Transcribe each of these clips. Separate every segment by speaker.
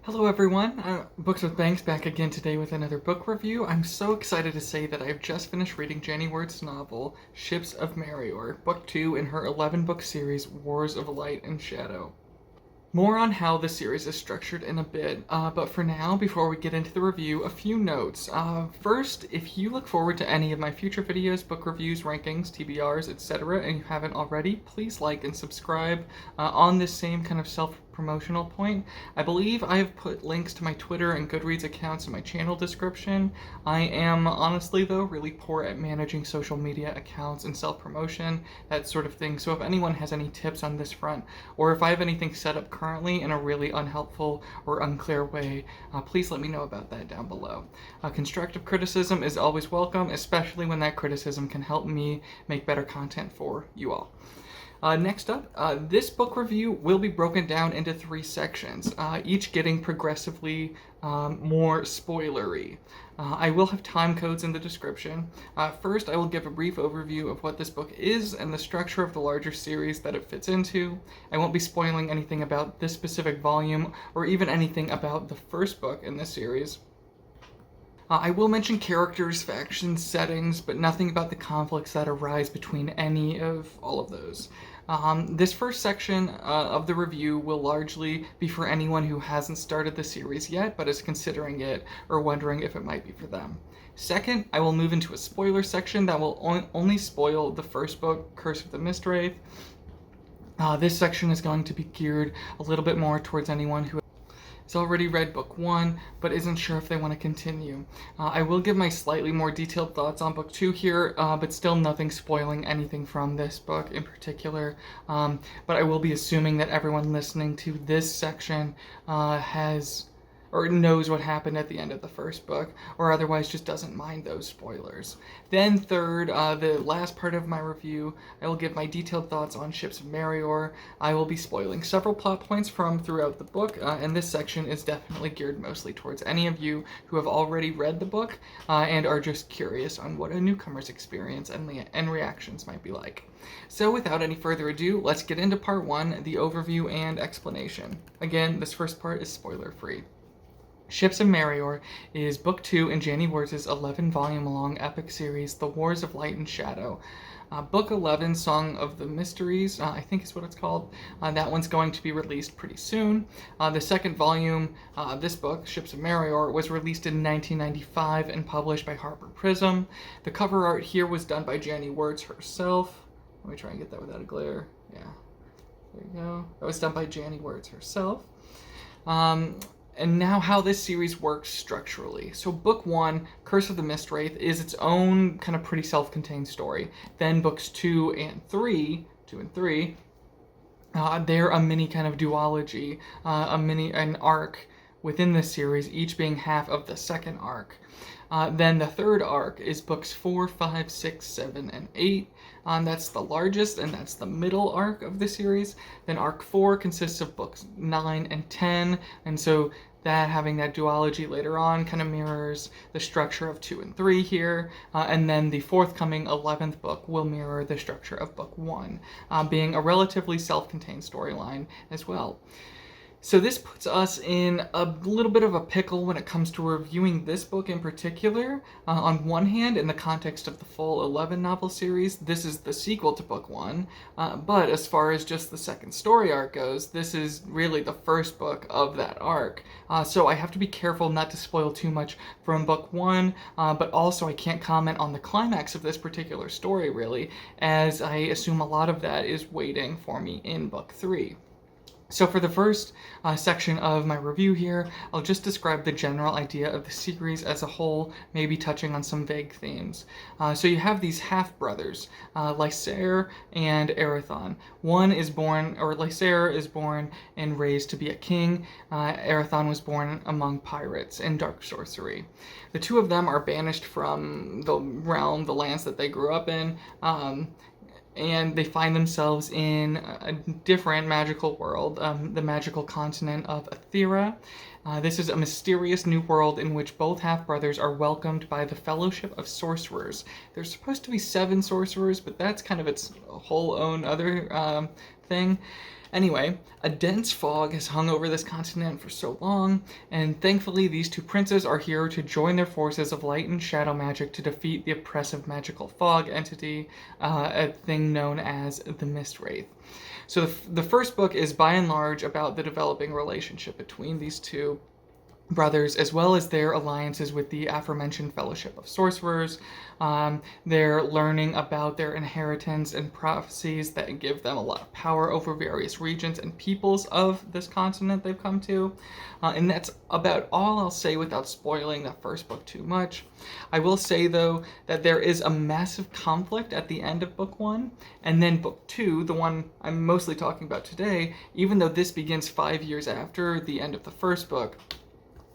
Speaker 1: Hello everyone, Books with Banks back again today with another book review. I'm so excited to say that I've just finished reading Janny Wurts' novel, Ships of Merior, Book 2 in her 11-book series, Wars of Light and Shadow. More on how the series is structured in a bit, but for now, before we get into the review, a few notes. First, if you look forward to any of my future videos, book reviews, rankings, TBRs, etc., and you haven't already, please like and subscribe. On this same kind of self-promotional point, I believe I have put links to my Twitter and Goodreads accounts in my channel description. I am, honestly though, really poor at managing social media accounts and self-promotion, that sort of thing, so if anyone has any tips on this front, or if I have anything set up currently in a really unhelpful or unclear way, please let me know about that down below. Constructive criticism is always welcome, especially when that criticism can help me make better content for you all. Next up, this book review will be broken down into 3 sections, each getting progressively more spoilery. I will have time codes in the description. First, I will give a brief overview of what this book is and the structure of the larger series that it fits into. I won't be spoiling anything about this specific volume or even anything about the first book in this series. I will mention characters, factions, settings, but nothing about the conflicts that arise between any of all of those. This first section of the review will largely be for anyone who hasn't started the series yet, but is considering it or wondering if it might be for them. Second, I will move into a spoiler section that will only spoil the first book, Curse of the Mistwraith. This section is going to be geared a little bit more towards anyone who has already read book 1, but isn't sure if they want to continue. I will give my slightly more detailed thoughts on book 2 here, but still nothing spoiling anything from this book in particular. But I will be assuming that everyone listening to this section has or knows what happened at the end of the first book, or otherwise just doesn't mind those spoilers. Then third, the last part of my review, I will give my detailed thoughts on Ships of Merior. I will be spoiling several plot points from throughout the book, and this section is definitely geared mostly towards any of you who have already read the book and are just curious on what a newcomer's experience and reactions might be like. So without any further ado, let's get into part 1, the overview and explanation. Again, this first part is spoiler-free. Ships of Merior is Book 2 in Janny Wurts' 11-volume-long epic series, The Wars of Light and Shadow. Book 11, Song of the Mysteries, I think is what it's called. That one's going to be released pretty soon. The second volume, this book, Ships of Merior, was released in 1995 and published by Harper Prism. The cover art here was done by Janny Wurts herself. Let me try and get that without a glare. Yeah, there you go. That was done by Janny Wurts herself. And now how this series works structurally. So book 1, Curse of the Mistwraith, is its own kind of pretty self-contained story. Then books 2 and 3, they're a mini kind of duology, an arc within this series, each being half of the second arc. Then the third arc is books 4, 5, 6, 7, and 8. That's the largest and that's the middle arc of the series. Then arc 4 consists of books 9 and 10, and so that having that duology later on kind of mirrors the structure of 2 and 3 here, and then the forthcoming 11th book will mirror the structure of book 1, being a relatively self-contained storyline as well. So this puts us in a little bit of a pickle when it comes to reviewing this book in particular. On one hand, in the context of the full 11-novel series, this is the sequel to book 1, but as far as just the second story arc goes, this is really the first book of that arc. So I have to be careful not to spoil too much from book 1, but also I can't comment on the climax of this particular story, really, as I assume a lot of that is waiting for me in book 3. So for the first section of my review here, I'll just describe the general idea of the series as a whole, maybe touching on some vague themes. So you have these half-brothers, Lysair and Erathon. Lysair is born and raised to be a king. Erathon was born among pirates and dark sorcery. The two of them are banished from the realm, the lands that they grew up in, and they find themselves in a different magical world, the magical continent of Aethera. This is a mysterious new world in which both half-brothers are welcomed by the Fellowship of Sorcerers. There's supposed to be 7 sorcerers, but that's kind of its whole own other thing. Anyway, a dense fog has hung over this continent for so long, and thankfully these two princes are here to join their forces of light and shadow magic to defeat the oppressive magical fog entity, a thing known as the Mistwraith. So the first book is by and large about the developing relationship between these two brothers, as well as their alliances with the aforementioned Fellowship of Sorcerers. They're learning about their inheritance and prophecies that give them a lot of power over various regions and peoples of this continent they've come to. And that's about all I'll say without spoiling that first book too much. I will say, though, that there is a massive conflict at the end of book 1, and then book 2, the one I'm mostly talking about today, even though this begins 5 years after the end of the first book,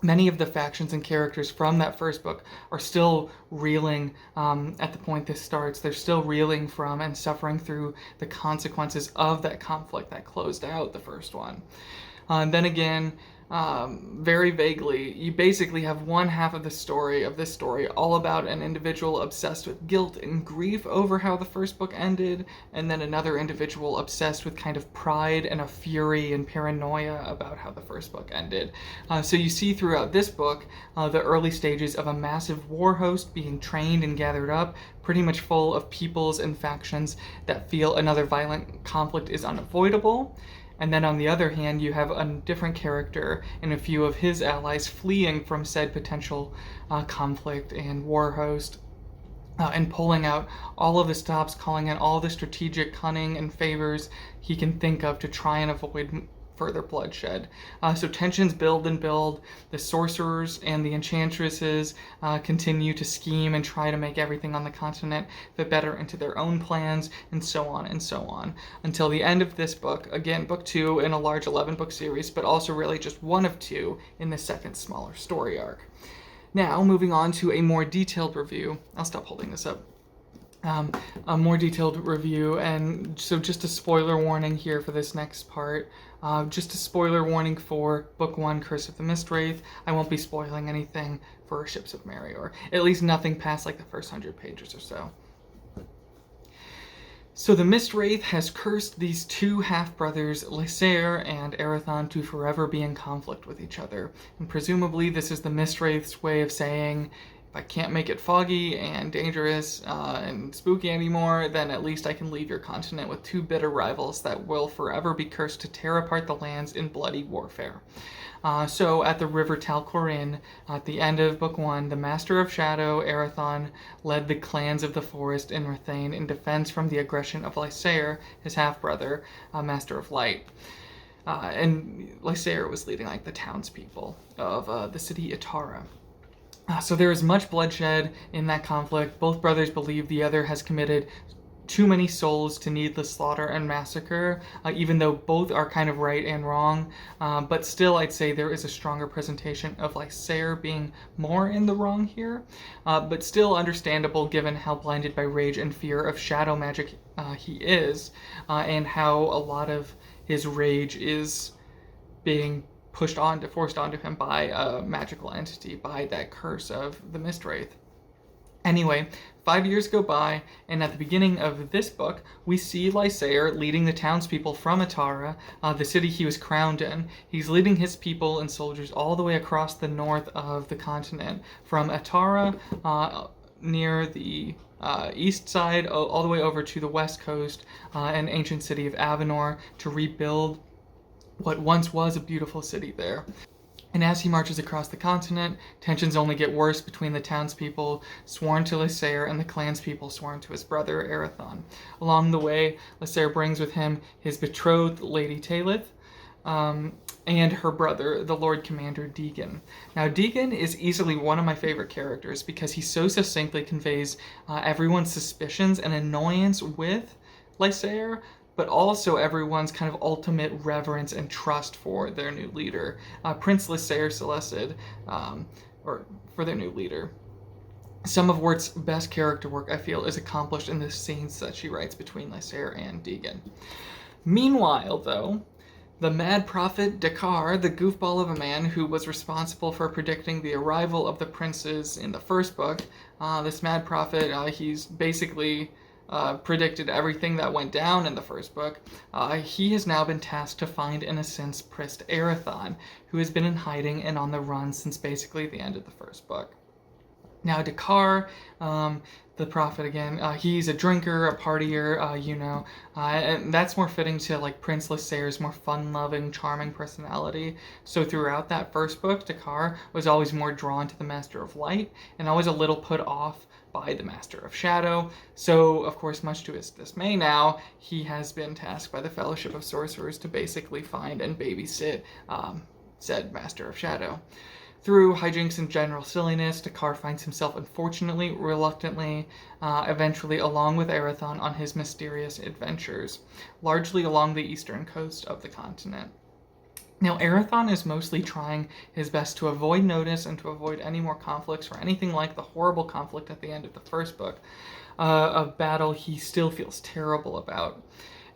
Speaker 1: many of the factions and characters from that first book are still reeling at the point this starts. They're still reeling from and suffering through the consequences of that conflict that closed out the first one. Then again, very vaguely, you basically have one half of this story all about an individual obsessed with guilt and grief over how the first book ended, and then another individual obsessed with kind of pride and a fury and paranoia about how the first book ended. So you see throughout this book the early stages of a massive war host being trained and gathered up, pretty much full of peoples and factions that feel another violent conflict is unavoidable. And then on the other hand, you have a different character and a few of his allies fleeing from said potential conflict and war host, and pulling out all of the stops, calling in all the strategic cunning and favors he can think of to try and avoid further bloodshed. So tensions build and build. The sorcerers and the enchantresses continue to scheme and try to make everything on the continent fit better into their own plans, and so on, until the end of this book. Again, book 2 in a large 11-book series, but also really just one of 2 in the second smaller story arc. Now, moving on to a more detailed review. I'll stop holding this up. A more detailed review, and so just a spoiler warning here for this next part. Just a spoiler warning for Book 1, Curse of the Mistwraith. I won't be spoiling anything for Ships of Merior, at least nothing past like the first 100 pages or so. So the Mistwraith has cursed these two half-brothers, Lysair and Erathon, to forever be in conflict with each other, and presumably this is the Mistwraith's way of saying, if I can't make it foggy and dangerous and spooky anymore, then at least I can leave your continent with 2 bitter rivals that will forever be cursed to tear apart the lands in bloody warfare. So at the River Talcorin, at the end of Book 1, the Master of Shadow, Erathon, led the clans of the forest in Rathane in defense from the aggression of Lysair, his half-brother, Master of Light. And Lysair was leading like the townspeople of the city Itara. So there is much bloodshed in that conflict. Both brothers believe the other has committed too many souls to needless slaughter and massacre, even though both are kind of right and wrong. But still, I'd say there is a stronger presentation of Lysair being more in the wrong here, but still understandable given how blinded by rage and fear of shadow magic he is, and how a lot of his rage is being forced onto him by a magical entity, by that curse of the Mistwraith. Anyway, 5 years go by, and at the beginning of this book, we see Lysair leading the townspeople from Itara, the city he was crowned in. He's leading his people and soldiers all the way across the north of the continent, from Itara near the east side, all the way over to the west coast, and ancient city of Avenor, to rebuild what once was a beautiful city there. And as he marches across the continent, tensions only get worse between the townspeople sworn to Lysair and the clanspeople sworn to his brother Erathon. Along the way, Lysair brings with him his betrothed, Lady Talith, and her brother, the Lord Commander Deegan. Now, Deegan is easily one of my favorite characters because he so succinctly conveys everyone's suspicions and annoyance with Lysair, but also everyone's kind of ultimate reverence and trust for their new leader, Prince Lysair Selescid, or for their new leader. Some of Wurts' best character work, I feel, is accomplished in the scenes that she writes between Lysair and Deegan. Meanwhile, though, the mad prophet Dakar, the goofball of a man who was responsible for predicting the arrival of the princes in the first book, this mad prophet, he's basically predicted everything that went down in the first book, he has now been tasked to find, in a sense, Prist Arathon, who has been in hiding and on the run since basically the end of the first book. Now, Dakar, the prophet again, he's a drinker, a partier, and that's more fitting to like Prince Lysair's more fun-loving, charming personality. So throughout that first book, Dakar was always more drawn to the Master of Light and always a little put off by the Master of Shadow. So, of course, much to his dismay now, he has been tasked by the Fellowship of Sorcerers to basically find and babysit said Master of Shadow. Through hijinks and general silliness, Dakar finds himself, unfortunately, reluctantly, eventually along with Arathon on his mysterious adventures, largely along the eastern coast of the continent. Now, Arathon is mostly trying his best to avoid notice and to avoid any more conflicts or anything like the horrible conflict at the end of the first book, a battle he still feels terrible about.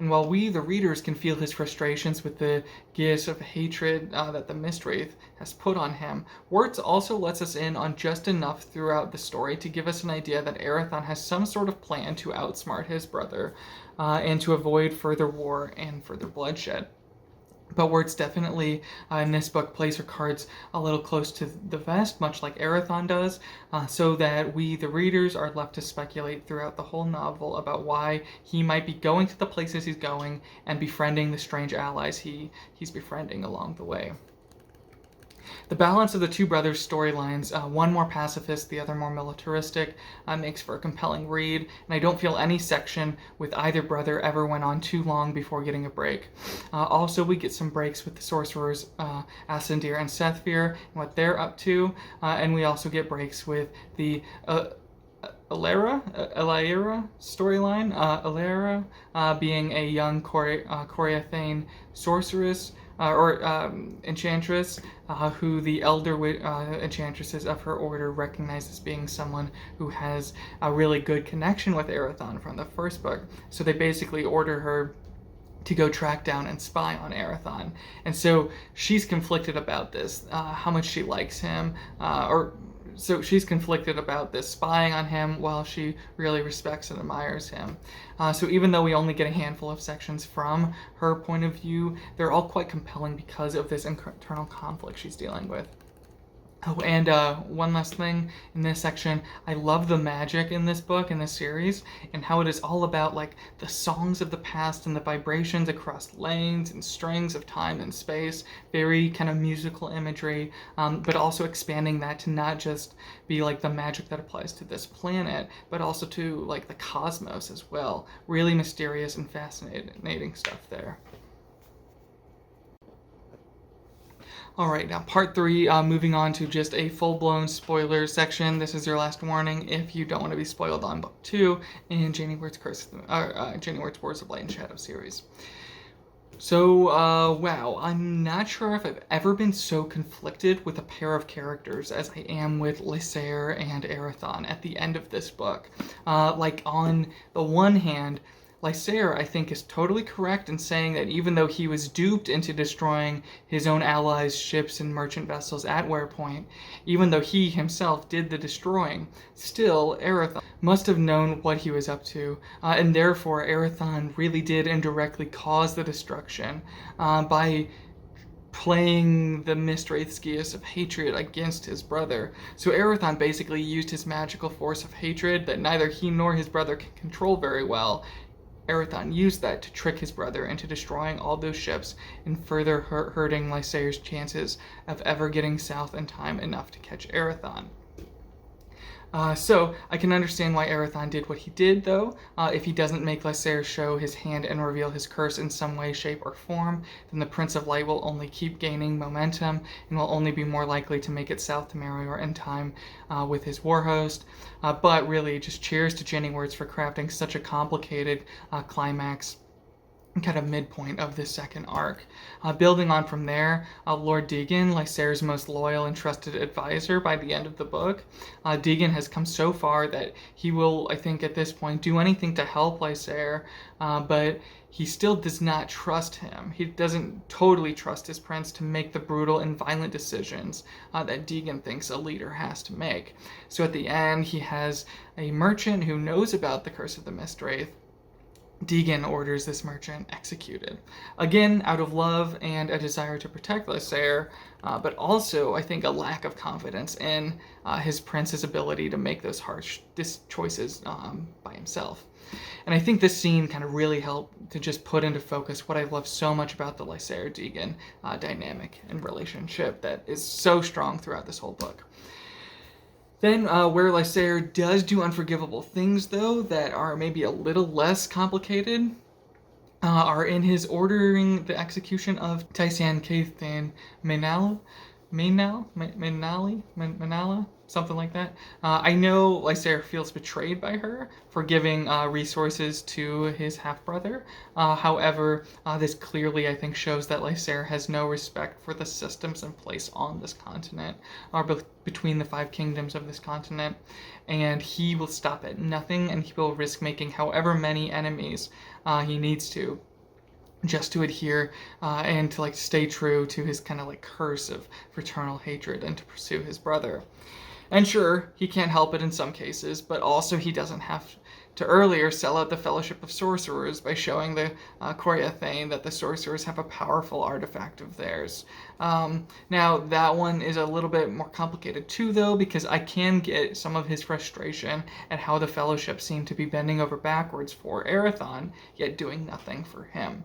Speaker 1: And while we, the readers, can feel his frustrations with the geas of hatred that the Mistwraith has put on him, Wurts also lets us in on just enough throughout the story to give us an idea that Arathon has some sort of plan to outsmart his brother and to avoid further war and further bloodshed. But Wurts definitely, in this book, plays her cards a little close to the vest, much like Arathon does, so that we, the readers, are left to speculate throughout the whole novel about why he might be going to the places he's going and befriending the strange allies he's befriending along the way. The balance of the two brothers' storylines, one more pacifist, the other more militaristic, makes for a compelling read, and I don't feel any section with either brother ever went on too long before getting a break. Also, we get some breaks with the sorcerers, Asendir and Sethvir, and what they're up to, and we also get breaks with the Elaira storyline, Elaira being a young Coriathane sorceress, enchantress, who the elder enchantresses of her order recognize as being someone who has a really good connection with Arathon from the first book. So they basically order her to go track down and spy on Arathon. And so she's conflicted about this, how much she likes him, so she's conflicted about this spying on him while she really respects and admires him. So even though we only get a handful of sections from her point of view, they're all quite compelling because of this internal conflict she's dealing with. Oh, and one last thing in this section, I love the magic in this book, in this series, and how it is all about like the songs of the past and the vibrations across lanes and strings of time and space, very kind of musical imagery, but also expanding that to not just be like the magic that applies to this planet, but also to like the cosmos as well. Really mysterious and fascinating stuff there. Alright, now part 3, moving on to just a full-blown spoiler section. This is your last warning if you don't want to be spoiled on book 2 in Janny Wurts' Janny Wurts' Wars of Light and Shadow series. So, wow, I'm not sure if I've ever been so conflicted with a pair of characters as I am with Lysair and Arathon at the end of this book. Like, on the one hand, Lysair, I think, is totally correct in saying that even though he was duped into destroying his own allies' ships and merchant vessels at Wearpoint, even though he himself did the destroying, still, Arathon must have known what he was up to, and therefore Arathon really did indirectly cause the destruction by playing the Mistwraith's geas of hatred against his brother. So Arathon basically used his magical force of hatred that neither he nor his brother can control very well. Arathon used that to trick his brother into destroying all those ships and further hurting Lysair's chances of ever getting south in time enough to catch Arathon. So I can understand why Arathon did what he did, though. If he doesn't make Lysair show his hand and reveal his curse in some way, shape, or form, then the Prince of Light will only keep gaining momentum and will only be more likely to make it south to Merior in time with his war host. But really, just cheers to Janny Wurts for crafting such a complicated climax kind of midpoint of this second arc. Building on from there, Lord Deegan, Lysair's most loyal and trusted advisor by the end of the book. Deegan has come so far that he will, I think at this point, do anything to help Lysair, but he still does not trust him. He doesn't totally trust his prince to make the brutal and violent decisions that Deegan thinks a leader has to make. So at the end, he has a merchant who knows about the Curse of the Mistwraith. Deegan orders this merchant executed. Again, out of love and a desire to protect Lysair, but also, I think, a lack of confidence in his prince's ability to make those harsh choices by himself. And I think this scene kind of really helped to just put into focus what I love so much about the Lysair-Deegan dynamic and relationship that is so strong throughout this whole book. Then, where Lysair does do unforgivable things, though, that are maybe a little less complicated, are in his ordering the execution of Tysian Caithan Menala, something like that. I know Lysair feels betrayed by her for giving resources to his half-brother. However, this clearly, I think, shows that Lysair has no respect for the systems in place on this continent, or between the 5 kingdoms of this continent, and he will stop at nothing, and he will risk making however many enemies he needs to, just to adhere and to stay true to his kind of curse of fraternal hatred and to pursue his brother. And sure, he can't help it in some cases, but also he doesn't have to earlier sell out the Fellowship of Sorcerers by showing the Coriathane that the sorcerers have a powerful artifact of theirs. Now, that one is a little bit more complicated too, though, because I can get some of his frustration at how the Fellowship seem to be bending over backwards for Arathon, yet doing nothing for him.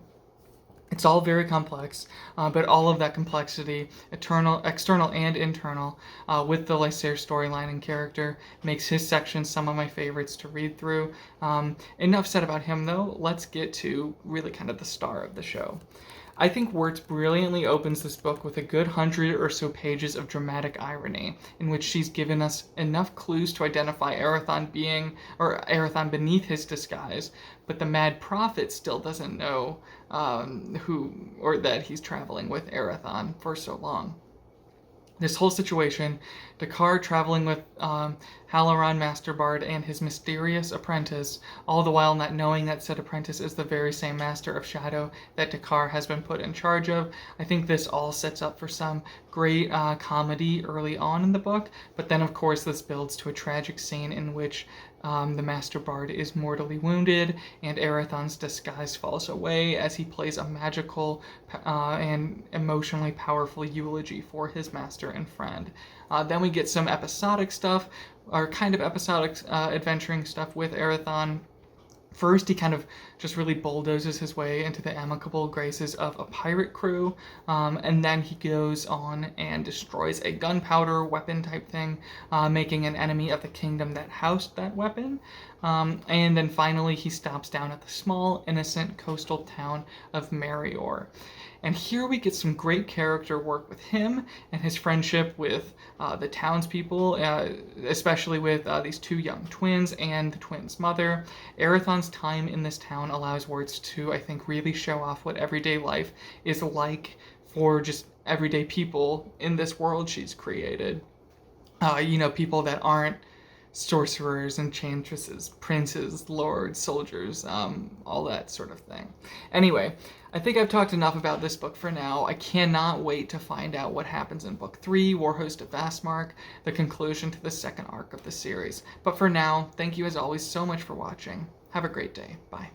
Speaker 1: It's all very complex, but all of that complexity, external and internal, with the Lysair storyline and character, makes his section some of my favorites to read through. Enough said about him, though. Let's get to really kind of the star of the show. I think Wurts brilliantly opens this book with a good 100 or so pages of dramatic irony, in which she's given us enough clues to identify Arathon beneath his disguise, but the Mad Prophet still doesn't know that he's traveling with Arathon for so long. This whole situation, Dakar traveling with Halaran Masterbard and his mysterious apprentice, all the while not knowing that said apprentice is the very same Master of Shadow that Dakar has been put in charge of. I think this all sets up for some great comedy early on in the book, but then of course this builds to a tragic scene in which the Master Bard is mortally wounded, and Arathon's disguise falls away as he plays a magical and emotionally powerful eulogy for his master and friend. Then we get some episodic stuff, or kind of episodic adventuring stuff with Arathon. First, he kind of just really bulldozes his way into the amicable graces of a pirate crew, and then he goes on and destroys a gunpowder weapon type thing, making an enemy of the kingdom that housed that weapon. And then finally, he stops down at the small, innocent coastal town of Merior. And here we get some great character work with him and his friendship with the townspeople, especially with these 2 young twins and the twins' mother. Arathon's time in this town allows Wurts to, I think, really show off what everyday life is like for just everyday people in this world she's created. People that aren't sorcerers, enchantresses, princes, lords, soldiers, all that sort of thing. Anyway, I think I've talked enough about this book for now. I cannot wait to find out what happens in Book 3, Warhost of Vastmark, the conclusion to the second arc of the series. But for now, thank you as always so much for watching. Have a great day. Bye.